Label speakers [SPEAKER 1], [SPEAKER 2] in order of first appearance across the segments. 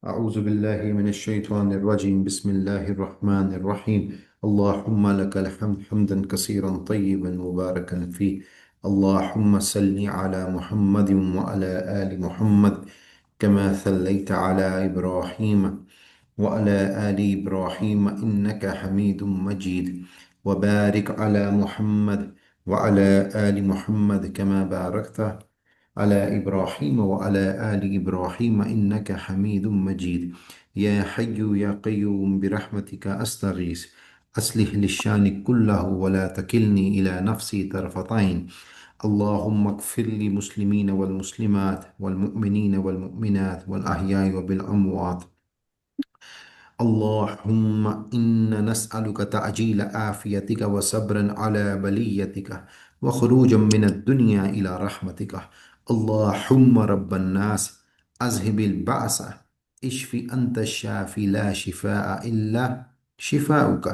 [SPEAKER 1] أعوذ بالله من الشيطان الرجيم بسم الله الرحمن الرحيم اللهم لك الحمد حمدا كثيرا طيبا مباركا فيه. اللهم صل على محمد وعلى آل محمد كما صليت على إبراهيم وعلى آل إبراهيم إنك حميد مجيد، وبارك على محمد وعلى آل محمد كما باركت على إبراهيم وعلى آل إبراهيم إنك حميد مجيد. يا حي يا قيوم برحمتك أستغيث، أصلح للشان كله ولا تكلني إلى نفسي طرفة عين. اللهم اغفر للمسلمين والمسلمات والمؤمنين والمؤمنات والأحياء وبالأموات. اللهم إنا نسألك تعجيل عافيتك وصبرا على بليتك وخروجا من الدنيا إلى رحمتك. اللهم رب الناس أذهب البأس، اشف أنت الشافي لا شفاء إلا شفاؤك،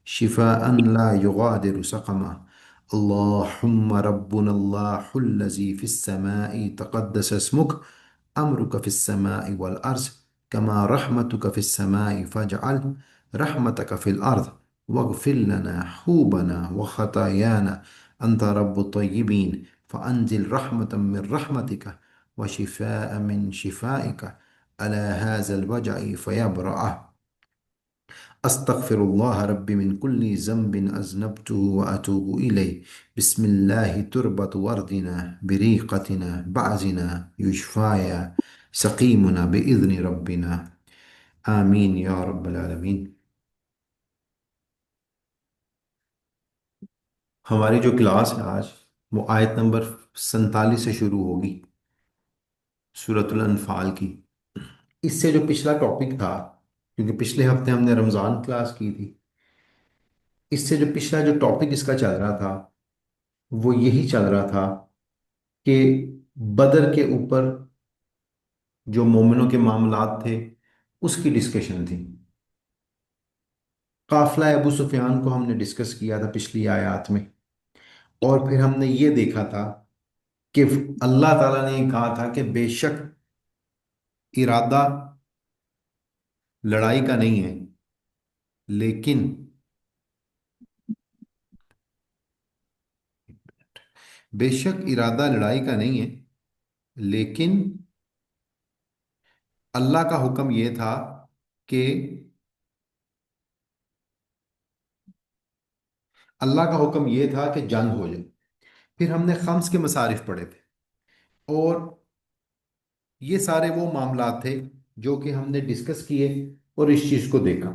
[SPEAKER 1] شفاء لا يغادر سقما. اللهم ربنا الله الذي في السماء تقدس اسمك، أمرك في السماء والأرض كما رحمتك في السماء، فاجعل رحمتك في الأرض واغفر لنا حوبنا وخطايانا. أنت رب الطيبين، فأنزل رحمة من رحمتك وشفاء من شفائك على هذا الوجع فيبرأ. أستغفر الله ربي من كل ذنب أذنبته وأتوب إليه. بسم الله تربة وردنا بريقتنا بعزنا يشفايا سقيمنا بإذن ربنا. آمین یا رب العالمین۔ ہماری جو کلاس ہے آج، وہ آیت نمبر 47 سے شروع ہوگی، سورۃ الانفال کی۔ اس سے جو پچھلا ٹاپک تھا، کیونکہ پچھلے ہفتے ہم نے رمضان کلاس کی تھی، اس سے جو پچھلا جو ٹاپک اس کا چل رہا تھا وہ یہی چل رہا تھا کہ بدر کے اوپر جو مومنوں کے معاملات تھے اس کی ڈسکشن تھی۔ قافلہ ابو سفیان کو ہم نے ڈسکس کیا تھا پچھلی آیات میں، اور پھر ہم نے یہ دیکھا تھا کہ اللہ تعالیٰ نے یہ کہا تھا کہ بے شک ارادہ لڑائی کا نہیں ہے، لیکن بے شک ارادہ لڑائی کا نہیں ہے، لیکن اللہ کا حکم یہ تھا کہ اللہ کا حکم یہ تھا کہ جنگ ہو جائے۔ پھر ہم نے خمس کے مصارف پڑھے تھے، اور یہ سارے وہ معاملات تھے جو کہ ہم نے ڈسکس کیے اور اس چیز کو دیکھا۔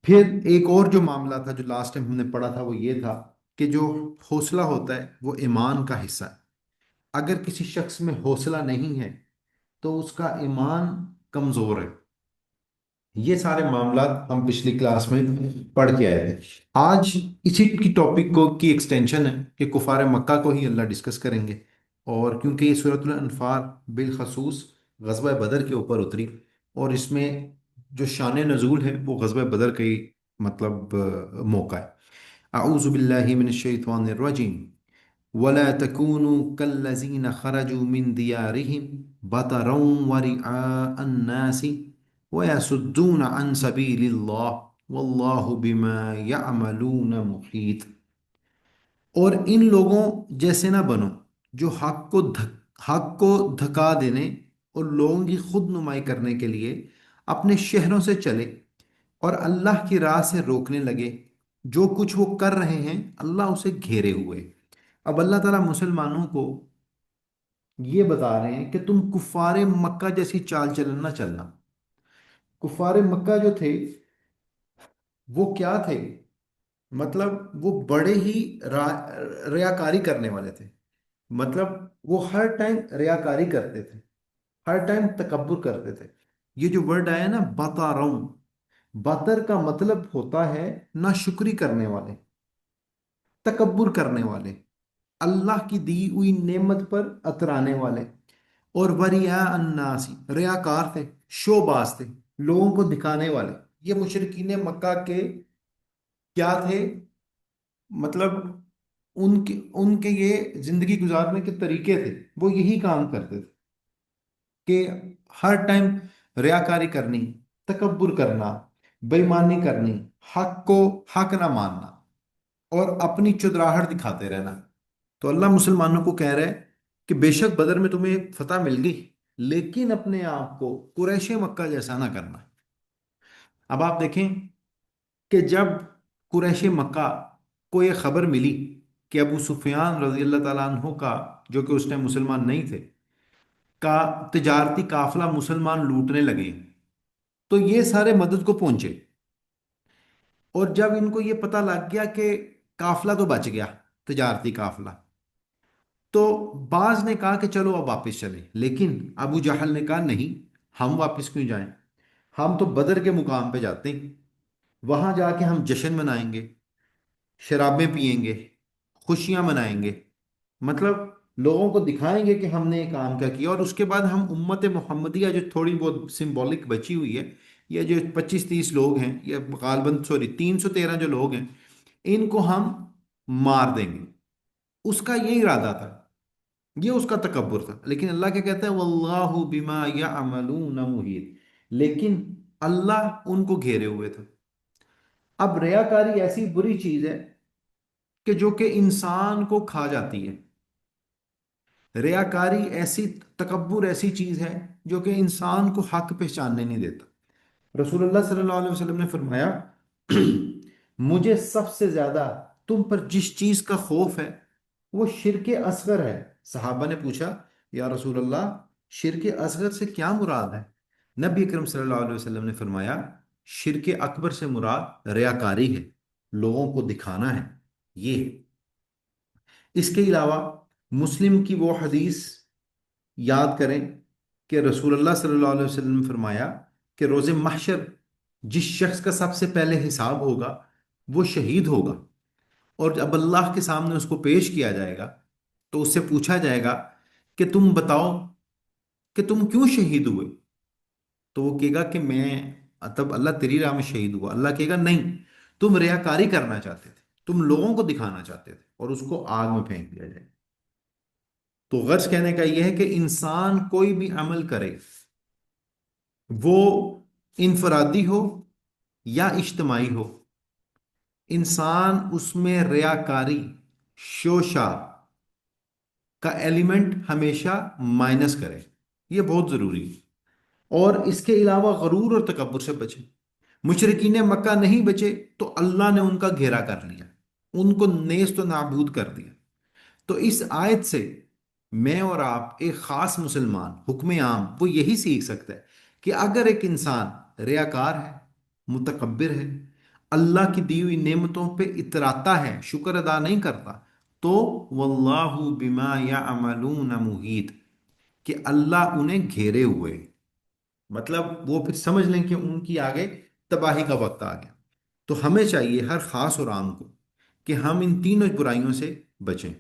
[SPEAKER 1] پھر ایک اور جو معاملہ تھا جو لاسٹ ٹائم ہم نے پڑھا تھا، وہ یہ تھا کہ جو حوصلہ ہوتا ہے وہ ایمان کا حصہ ہے۔ اگر کسی شخص میں حوصلہ نہیں ہے تو اس کا ایمان کمزور ہے۔ یہ سارے معاملات ہم پچھلی کلاس میں پڑھ کے آئے تھے۔ آج اسی کی ٹاپک کو کی ایکسٹینشن ہے کہ کفار مکہ کو ہی اللہ ڈسکس کریں گے، اور کیونکہ یہ سورۃ الانفال بالخصوص غزوہ بدر کے اوپر اتری، اور اس میں جو شان نزول ہے وہ غزوہ بدر کا ہی مطلب موقع ہے۔ اعوذ باللہ من الشیطان الرجیم ولا تكونوا كالذين خرجوا من ديارهم بطرا ورئاء الناس ويصدون عن سبيل الله والله بما يعملون محيط۔ اور ان لوگوں جیسے نہ بنو جو حق کو دھکا دینے اور لوگوں کی خود نمائی کرنے کے لیے اپنے شہروں سے چلے اور اللہ کی راہ سے روکنے لگے۔ جو کچھ وہ کر رہے ہیں اللہ اسے گھیرے ہوئے۔ اب اللہ تعالیٰ مسلمانوں کو یہ بتا رہے ہیں کہ تم کفار مکہ جیسی چال چلن نہ چلنا۔ کفار مکہ جو تھے وہ کیا تھے؟ مطلب وہ بڑے ہی ریاکاری کرنے والے تھے۔ مطلب وہ ہر ٹائم ریاکاری کرتے تھے، ہر ٹائم تکبر کرتے تھے۔ یہ جو ورڈ آیا نا بطارون، بطر کا مطلب ہوتا ہے ناشکری کرنے والے، تکبر کرنے والے، اللہ کی دی ہوئی نعمت پر اترانے والے، اور وریا الناسی ریاکار تھے، شو باز تھے، لوگوں کو دکھانے والے۔ یہ مشرکین مکہ کے کیا تھے؟ مطلب ان کے یہ زندگی گزارنے کے طریقے تھے، وہ یہی کام کرتے تھے کہ ہر ٹائم ریاکاری کرنی، تکبر کرنا، بےمانی کرنی، حق کو حق نہ ماننا، اور اپنی چدراہٹ دکھاتے رہنا۔ تو اللہ مسلمانوں کو کہہ رہا ہے کہ بے شک بدر میں تمہیں فتح مل گئی، لیکن اپنے آپ کو قریش مکہ جیسا نہ کرنا۔ اب آپ دیکھیں کہ جب قریش مکہ کو یہ خبر ملی کہ ابو سفیان رضی اللہ تعالیٰ عنہ کا، جو کہ اس نے مسلمان نہیں تھے، کا تجارتی قافلہ مسلمان لوٹنے لگے، تو یہ سارے مدد کو پہنچے۔ اور جب ان کو یہ پتہ لگ گیا کہ قافلہ تو بچ گیا، تجارتی قافلہ، تو بعض نے کہا کہ چلو اب واپس چلیں، لیکن ابو جہل نے کہا نہیں، ہم واپس کیوں جائیں؟ ہم تو بدر کے مقام پہ جاتے ہیں، وہاں جا کے ہم جشن منائیں گے، شرابیں پیئیں گے، خوشیاں منائیں گے، مطلب لوگوں کو دکھائیں گے کہ ہم نے یہ کام کیا کیا، اور اس کے بعد ہم امت محمدیہ جو تھوڑی بہت سمبولک بچی ہوئی ہے، یا جو 25-30 لوگ ہیں، یا غالباً سوری 313 جو لوگ ہیں، ان کو ہم مار دیں گے۔ اس کا یہ ارادہ تھا، یہ اس کا تکبر تھا، لیکن اللہ کیا کہتا ہے، واللہ بما یعملون محیط، لیکن اللہ ان کو گھیرے ہوئے تھا۔ اب ریاکاری ایسی بری چیز ہے کہ جو کہ انسان کو کھا جاتی ہے۔ ریاکاری ایسی، تکبر ایسی چیز ہے جو کہ انسان کو حق پہچاننے نہیں دیتا۔ رسول اللہ صلی اللہ علیہ وسلم نے فرمایا، مجھے سب سے زیادہ تم پر جس چیز کا خوف ہے وہ شرک اصغر ہے۔ صحابہ نے پوچھا، یا رسول اللہ، شرک اصغر سے کیا مراد ہے؟ نبی اکرم صلی اللہ علیہ وسلم نے فرمایا، شرک اکبر سے مراد ریاکاری ہے، لوگوں کو دکھانا ہے، یہ ہے۔ اس کے علاوہ مسلم کی وہ حدیث یاد کریں کہ رسول اللہ صلی اللہ علیہ وسلم نے فرمایا کہ روز محشر جس شخص کا سب سے پہلے حساب ہوگا وہ شہید ہوگا، اور جب اللہ کے سامنے اس کو پیش کیا جائے گا تو اس سے پوچھا جائے گا کہ تم بتاؤ کہ تم کیوں شہید ہوئے؟ تو وہ کہے گا کہ میں، تب اللہ تیری راہ میں شہید ہوا۔ اللہ کہے گا نہیں، تم ریاکاری کرنا چاہتے تھے، تم لوگوں کو دکھانا چاہتے تھے، اور اس کو آگ میں پھینک دیا جائے۔ تو غرض کہنے کا یہ ہے کہ انسان کوئی بھی عمل کرے، وہ انفرادی ہو یا اجتماعی ہو، انسان اس میں ریاکاری، شوشہ کا ایلیمنٹ ہمیشہ مائنس کرے، یہ بہت ضروری ہے۔ اور اس کے علاوہ غرور اور تکبر سے بچے۔ مشرکین مکہ نہیں بچے تو اللہ نے ان کا گھیرا کر لیا، ان کو نیست و نابود کر دیا۔ تو اس آیت سے میں اور آپ، ایک خاص مسلمان، حکم عام وہ یہی سیکھ سکتا ہے کہ اگر ایک انسان ریاکار ہے، متکبر ہے، اللہ کی دی ہوئی نعمتوں پہ اتراتا ہے، شکر ادا نہیں کرتا، تو واللہ بما یعملون محیط، کہ اللہ انہیں گھیرے ہوئے، مطلب وہ پھر سمجھ لیں کہ ان کی آگے تباہی کا وقت آ گیا۔ تو ہمیں چاہیے ہر خاص اور عام کو کہ ہم ان تینوں برائیوں سے بچیں۔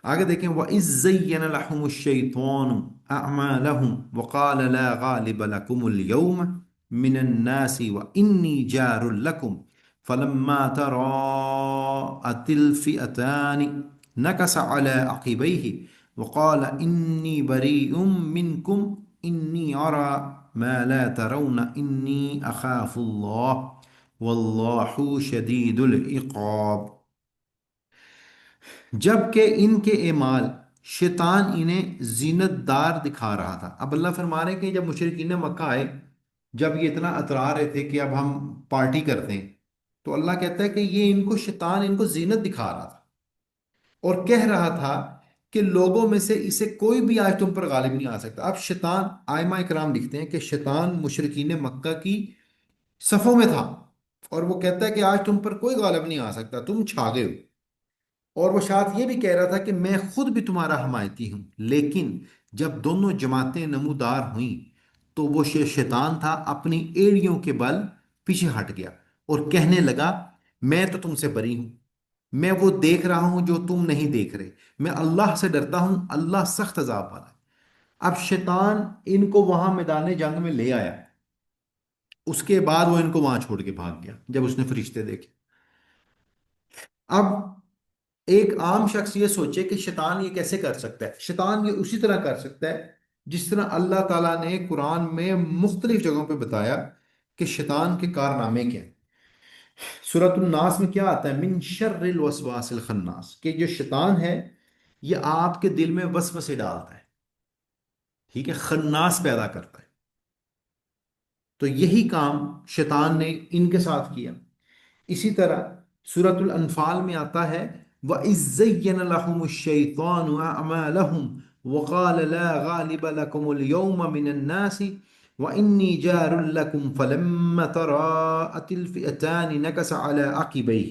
[SPEAKER 1] آگے دیکھیں، وَإِذْ زَيَّنَ لَهُمُ الشَّيْطَانُ أَعْمَالَهُمْ وَقَالَ لَا غَالِبَ لَكُمُ الْيَوْمَ مِنَ النَّاسِ وَإِنِّي جَارٌ لَكُمْ فَلَمَّا تَرَاءَتِ الْفِئَتَانِ نَكَصَ عَلَى عَقِبَيْهِ وَقَالَ إِنِّي بَرِيءٌ مِّنكُمْ إِنِّي أَرَى مَا لَا تَرَوْنَ إِنِّي أَخَافُ اللَّهَ وَاللَّهُ شَدِيدُ الْعِقَابِ۔ جبکہ ان کے اعمال، شیطان انہیں زینت دار دکھا رہا تھا۔ اب اللہ فرما رہے ہیں کہ جب مشرکین مکہ آئے، جب یہ اتنا اترا رہے تھے کہ اب ہم پارٹی کرتے ہیں، تو اللہ کہتا ہے کہ یہ ان کو شیطان ان کو زینت دکھا رہا تھا، اور کہہ رہا تھا کہ لوگوں میں سے اسے کوئی بھی آج تم پر غالب نہیں آ سکتا۔ اب شیطان، آئمہ اکرام لکھتے ہیں کہ شیطان مشرکین مکہ کی صفوں میں تھا، اور وہ کہتا ہے کہ آج تم پر کوئی غالب نہیں آ سکتا، تم چھا گئے ہو۔ اور وہ شاید یہ بھی کہہ رہا تھا کہ میں خود بھی تمہارا حمایتی ہوں، لیکن جب دونوں جماعتیں نمودار ہوئیں تو وہ شیطان تھا اپنی ایڑیوں کے بل پیچھے ہٹ گیا اور کہنے لگا، میں تو تم سے بری ہوں، میں وہ دیکھ رہا ہوں جو تم نہیں دیکھ رہے، میں اللہ سے ڈرتا ہوں، اللہ سخت عذاب والا ہے۔ اب شیطان ان کو وہاں میدان جنگ میں لے آیا، اس کے بعد وہ ان کو وہاں چھوڑ کے بھاگ گیا جب اس نے فرشتے دیکھے۔ اب ایک عام شخص یہ سوچے کہ شیطان یہ کیسے کر سکتا ہے؟ شیطان یہ اسی طرح کر سکتا ہے جس طرح اللہ تعالیٰ نے قرآن میں مختلف جگہوں پہ بتایا کہ شیطان کے کارنامے کیا ہیں۔ سورۃ الناس میں کیا آتا ہے؟ من شر الوسواس الخناس، کہ جو شیطان ہے یہ آپ کے دل میں وسوسے ڈالتا ہے، ٹھیک ہے، خناس پیدا کرتا ہے۔ تو یہی کام شیطان نے ان کے ساتھ کیا۔ اسی طرح سورۃ الانفال میں آتا ہے وَإِذْ زَيَّنَ لَهُمُ الشَّيْطَانُ أَعْمَالَهُمْ وَقَالَ لَا غَالِبَ لَكُمُ الْيَوْمَ مِنَ النَّاسِ وَإِنِّي جَارٌ لَكُمْ فَلَمَّا تَرَاءَتِ الْفِئَتَانِ نَكَصَ عَلَى عَقِبَيْهِ،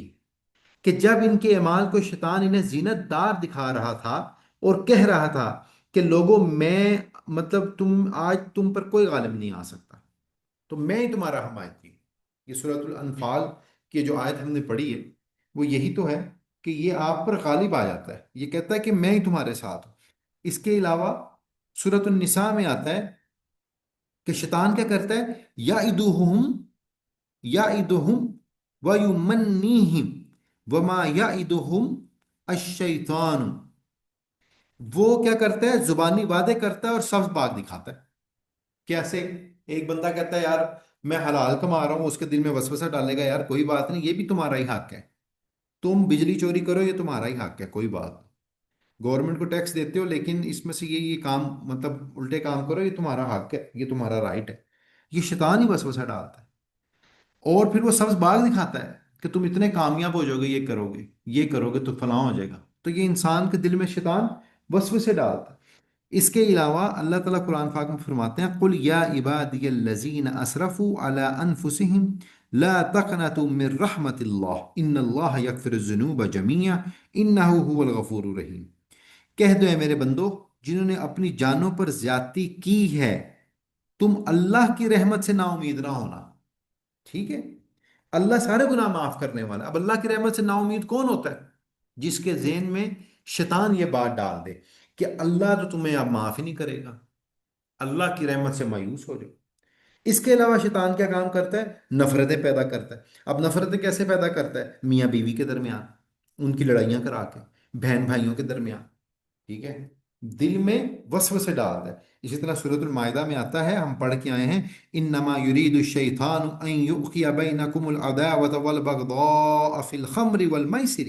[SPEAKER 1] کہ جب ان کے اعمال کو شیطان انہیں زینت دار دکھا رہا تھا اور کہہ رہا تھا کہ لوگوں میں آج تم پر کوئی غالب نہیں آ سکتا، تو میں ہی تمہارا حمایتی ہوں۔ یہ سورۃ الانفال کی جو آیت ہم نے پڑھی ہے وہ یہی تو ہے کہ یہ آپ پر غالب آ جاتا ہے، یہ کہتا ہے کہ میں ہی تمہارے ساتھ ہوں۔ اس کے علاوہ سورۃ النساء میں آتا ہے کہ شیطان کیا کرتا ہے؟ یعدہم ویمنیہم وما یعدہم الشیطان، وہ کیا کرتا ہے؟ زبانی وعدے کرتا ہے اور سبز باغ دکھاتا ہے۔ کیسے؟ ایک بندہ کہتا ہے یار میں حلال کما رہا ہوں، اس کے دل میں وسوسہ ڈالے گا یار کوئی بات نہیں، یہ بھی تمہارا ہی حق ہے، تم بجلی چوری کرو یہ تمہارا ہی حق ہے، کوئی بات نہیں، گورنمنٹ کو ٹیکس دیتے ہو لیکن اس میں سے یہ کام الٹے کام کرو، یہ تمہارا حق ہے، یہ تمہارا رائٹ ہے۔ یہ شیطان ہی وسوسہ ڈالتا ہے، اور پھر وہ سبز باغ دکھاتا ہے کہ تم اتنے کامیاب ہو جاؤ گے، یہ کرو گے، یہ کرو گے تو فلاں ہو جائے گا۔ تو یہ انسان کے دل میں شیطان وسوسے ڈالتا ہے۔ اس کے علاوہ اللہ تعالیٰ قرآن پاک میں فرماتے ہیں قل یا عبادی الذین اسرفوا علی انفسہم لا تقنطوا من رحمت اللہ ان اللہ یغفر الذنوب جميعا انہ هو الغفور الرحیم، کہہ دو اے میرے بندو جنہوں نے اپنی جانوں پر زیادتی کی ہے، تم اللہ کی رحمت سے نا امید نہ ہونا، ٹھیک ہے؟ اللہ سارے گناہ معاف کرنے والا ہے۔ اب اللہ کی رحمت سے نا امید کون ہوتا ہے؟ جس کے ذہن میں شیطان یہ بات ڈال دے کہ اللہ تو تمہیں اب معاف ہی نہیں کرے گا، اللہ کی رحمت سے مایوس ہو جاؤ۔ اس کے علاوہ شیطان کیا کام کرتا ہے؟ نفرتیں پیدا کرتا ہے۔ اب نفرتیں کیسے پیدا کرتا ہے؟ میاں بیوی کے درمیان ان کی لڑائیاں کرا کے، بہن بھائیوں کے درمیان، ٹھیک ہے، دل میں وسوسے ڈالتا ہے۔ اسی طرح سورۃ المائدہ میں آتا ہے، ہم پڑھ کے آئے ہیں انما یرید الشیطان ان یوقع بینکم العداوۃ والبغضاء فی الخمر والمیسر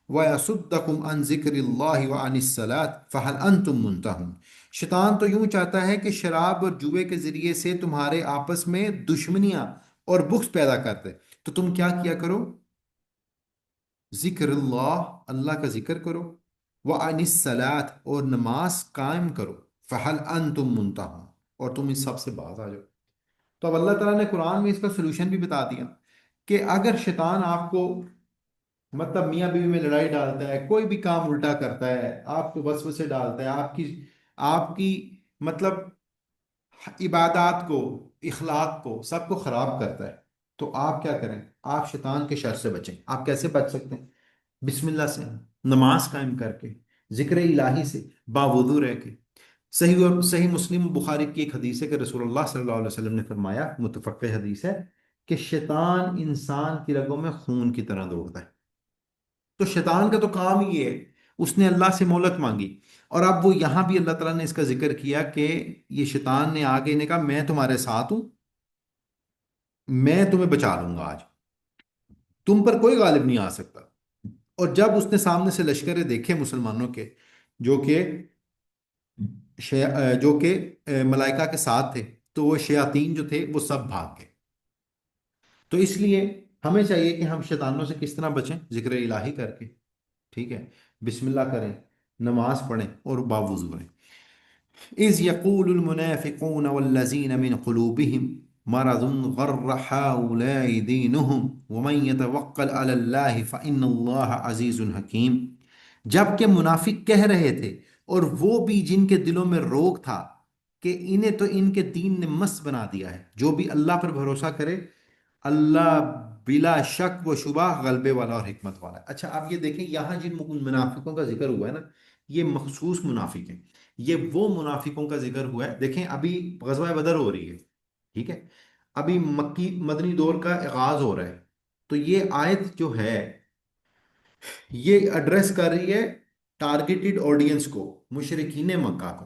[SPEAKER 1] ویصدکم عن ذکر اللہ وعن الصلاۃ فہل انتم منتہون، شیطان تو یوں چاہتا ہے کہ شراب اور جوئے کے ذریعے سے تمہارے آپس میں دشمنیاں اور بغض پیدا کرتے، تو تم کیا کیا کرو؟ ذکر اللہ، اللہ کا ذکر کرو، وعن الصلاۃ اور نماز قائم کرو، فہل انتم منتہون اور تم اس سب سے باز آ جاؤ۔ تو اب اللہ تعالیٰ نے قرآن میں اس کا سلوشن بھی بتا دیا کہ اگر شیطان آپ کو میاں بیوی میں لڑائی ڈالتا ہے، کوئی بھی کام الٹا کرتا ہے، آپ کو وسوسے ڈالتا ہے، آپ کی مطلب عبادات کو، اخلاق کو، سب کو خراب کرتا ہے، تو آپ کیا کریں؟ آپ شیطان کے شر سے بچیں۔ آپ کیسے بچ سکتے ہیں؟ بسم اللہ سے، نماز قائم کر کے، ذکر الہی سے، باوضو رہ کے۔ صحیح مسلم بخاری کی ایک حدیث ہے کہ رسول اللہ صلی اللہ علیہ وسلم نے فرمایا، متفق حدیث ہے، کہ شیطان انسان کی رگوں میں خون کی طرح دوڑتا ہے۔ تو شیطان کا تو کام ہی یہ ہے، اس نے اللہ سے مہلت مانگی، اور اب وہ یہاں بھی اللہ تعالیٰ نے اس کا ذکر کیا کہ یہ شیطان نے آگے نے کہا میں تمہارے ساتھ ہوں، میں تمہیں بچا لوں گا، آج تم پر کوئی غالب نہیں آ سکتا۔ اور جب اس نے سامنے سے لشکریں دیکھے مسلمانوں کے، جو کہ ملائکہ کے ساتھ تھے، تو وہ شیاطین جو تھے وہ سب بھاگ گئے۔ تو اس لیے ہمیں چاہیے کہ ہم شیطانوں سے کس طرح بچیں؟ ذکر الہی کر کے، ٹھیک ہے، بسم اللہ کریں، نماز پڑھیں اور باوضو رہیں۔ إذ يقول المنافقون والذين من قلوبهم مرض غر هؤلاء دينهم ومن يتوكل على الله فإن الله عزيز حكيم، جبکہ منافق کہہ رہے تھے، اور وہ بھی جن کے دلوں میں روگ تھا، کہ انہیں تو ان کے دین نے مست بنا دیا ہے، جو بھی اللہ پر بھروسہ کرے اللہ بلا شک و شبہ غلبے والا اور حکمت والا ہے۔ اچھا آپ یہ دیکھیں یہاں جن منافقوں کا ذکر ہوا ہے نا، یہ مخصوص منافق ہیں، یہ وہ منافقوں کا ذکر ہوا ہے۔ دیکھیں ابھی غزوہ بدر ہو رہی ہے، ٹھیک ہے، ابھی مکی مدنی دور کا آغاز ہو رہا ہے، تو یہ آیت جو ہے یہ ایڈریس کر رہی ہے ٹارگیٹڈ آڈینس کو، مشرکین مکہ کو۔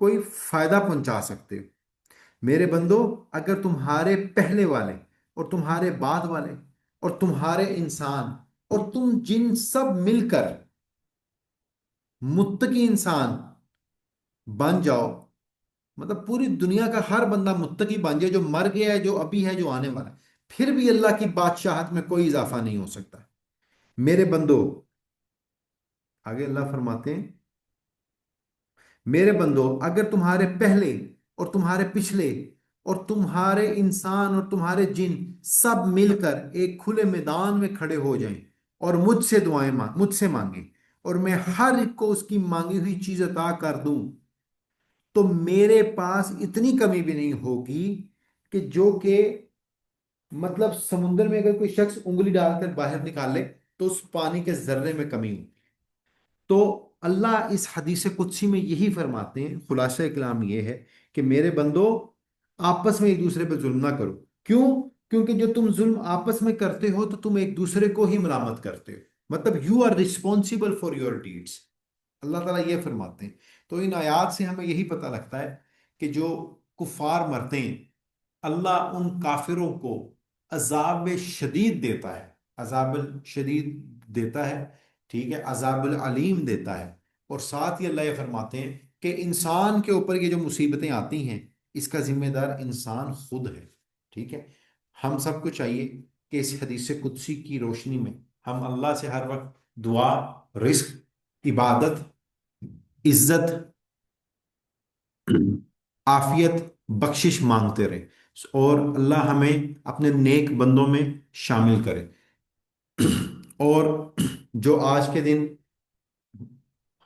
[SPEAKER 1] کوئی فائدہ پہنچا سکتے ہو۔ میرے بندو، اگر تمہارے پہلے والے اور تمہارے بعد والے اور تمہارے انسان اور تم جن سب مل کر متقی انسان بن جاؤ، مطلب پوری دنیا کا ہر بندہ متقی بن جائے، جو مر گیا ہے، جو ابھی ہے، جو آنے والا ہے، پھر بھی اللہ کی بادشاہت میں کوئی اضافہ نہیں ہو سکتا۔ میرے بندو، آگے اللہ فرماتے ہیں، میرے بندو اگر تمہارے پہلے اور تمہارے پچھلے اور تمہارے انسان اور تمہارے جن سب مل کر ایک کھلے میدان میں کھڑے ہو جائیں اور مجھ سے مانگیں، اور میں ہر ایک کو اس کی مانگی ہوئی چیز عطا کر دوں، تو میرے پاس اتنی کمی بھی نہیں ہوگی کہ جو کہ مطلب سمندر میں اگر کوئی شخص انگلی ڈال کر باہر نکالے تو اس پانی کے ذرے میں کمی ہو۔ تو اللہ اس حدیث قدسی میں یہی فرماتے ہیں، خلاصہ کلام یہ ہے کہ میرے بندو، آپس میں ایک دوسرے پہ ظلم نہ کرو۔ کیوں؟ کیونکہ جو تم ظلم آپس میں کرتے ہو تو تم ایک دوسرے کو ہی ملامت کرتے ہو، مطلب you are responsible for your deeds, Allah تعالیٰ یہ فرماتے ہیں۔ تو ان آیات سے ہمیں یہی پتہ لگتا ہے کہ جو کفار مرتے ہیں، اللہ ان کافروں کو عذاب شدید دیتا ہے، عذاب شدید دیتا ہے، ٹھیک ہے، عذاب العلیم دیتا ہے۔ اور ساتھ ہی اللہ یہ فرماتے ہیں کہ انسان کے اوپر یہ جو مصیبتیں آتی ہیں، اس کا ذمہ دار انسان خود ہے، ٹھیک ہے۔ ہم سب کو چاہیے کہ اس حدیث قدسی کی روشنی میں ہم اللہ سے ہر وقت دعا، رزق، عبادت، عزت، عافیت، بخشش مانگتے رہیں، اور اللہ ہمیں اپنے نیک بندوں میں شامل کرے۔ اور جو آج کے دن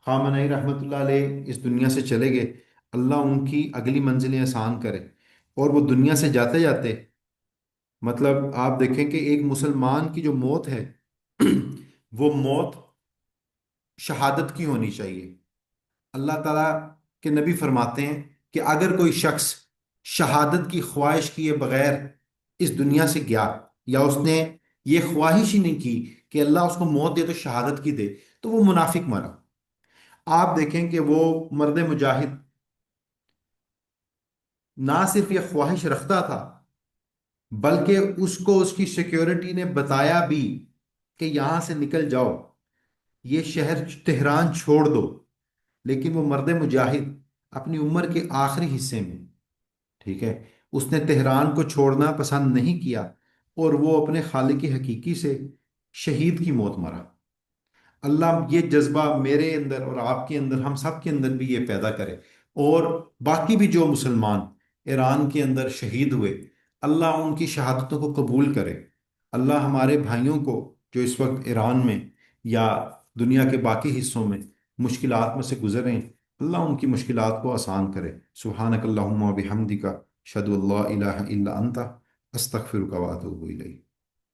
[SPEAKER 1] خامنہی رحمۃ اللہ علیہ اس دنیا سے چلے گئے، اللہ ان کی اگلی منزلیں آسان کرے، اور وہ دنیا سے جاتے جاتے، مطلب آپ دیکھیں کہ ایک مسلمان کی جو موت ہے وہ موت شہادت کی ہونی چاہیے۔ اللہ تعالیٰ کے نبی فرماتے ہیں کہ اگر کوئی شخص شہادت کی خواہش کیے بغیر اس دنیا سے گیا، یا اس نے یہ خواہش ہی نہیں کی کہ اللہ اس کو موت دے تو شہادت کی دے، تو وہ منافق مرا۔ آپ دیکھیں کہ وہ مرد مجاہد نہ صرف یہ خواہش رکھتا تھا، بلکہ اس کو اس کی سیکیورٹی نے بتایا بھی کہ یہاں سے نکل جاؤ، یہ شہر تہران چھوڑ دو، لیکن وہ مرد مجاہد اپنی عمر کے آخری حصے میں، ٹھیک ہے، اس نے تہران کو چھوڑنا پسند نہیں کیا، اور وہ اپنے خالق حقیقی سے شہید کی موت مرا۔ اللہ یہ جذبہ میرے اندر اور آپ کے اندر، ہم سب کے اندر بھی یہ پیدا کرے، اور باقی بھی جو مسلمان ایران کے اندر شہید ہوئے، اللہ ان کی شہادتوں کو قبول کرے۔ اللہ ہمارے بھائیوں کو جو اس وقت ایران میں یا دنیا کے باقی حصوں میں مشکلات میں سے گزر رہے ہیں، اللہ ان کی مشکلات کو آسان کرے۔ سبحانک اللہم و بحمدک، اشہد ان لا الہ الا انت، استغفرک و اتوب الیک۔